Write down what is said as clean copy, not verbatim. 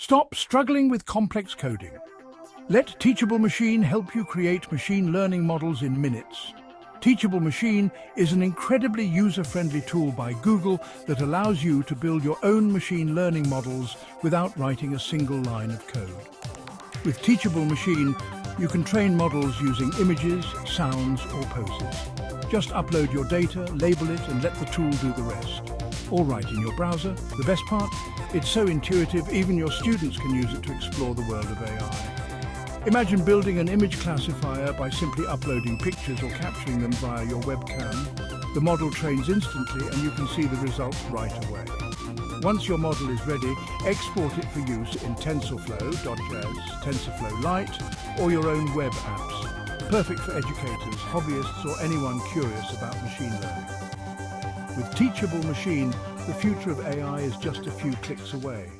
Stop struggling with complex coding. Let Teachable Machine help you create machine learning models in minutes. Teachable Machine is an incredibly user-friendly tool by Google that allows you to build your own machine learning models without writing a single line of code. With Teachable Machine, you can train models using images, sounds, or poses. Just upload your data, label it, and let the tool do the rest. All right in your browser. The best part? It's so intuitive, even your students can use it to explore the world of AI. Imagine building an image classifier by simply uploading pictures or capturing them via your webcam. The model trains instantly and you can see the results right away. Once your model is ready, export it for use in TensorFlow.js, TensorFlow Lite, or your own web apps. Perfect for educators, hobbyists, or anyone curious about machine learning. With Teachable Machine, the future of AI is just a few clicks away.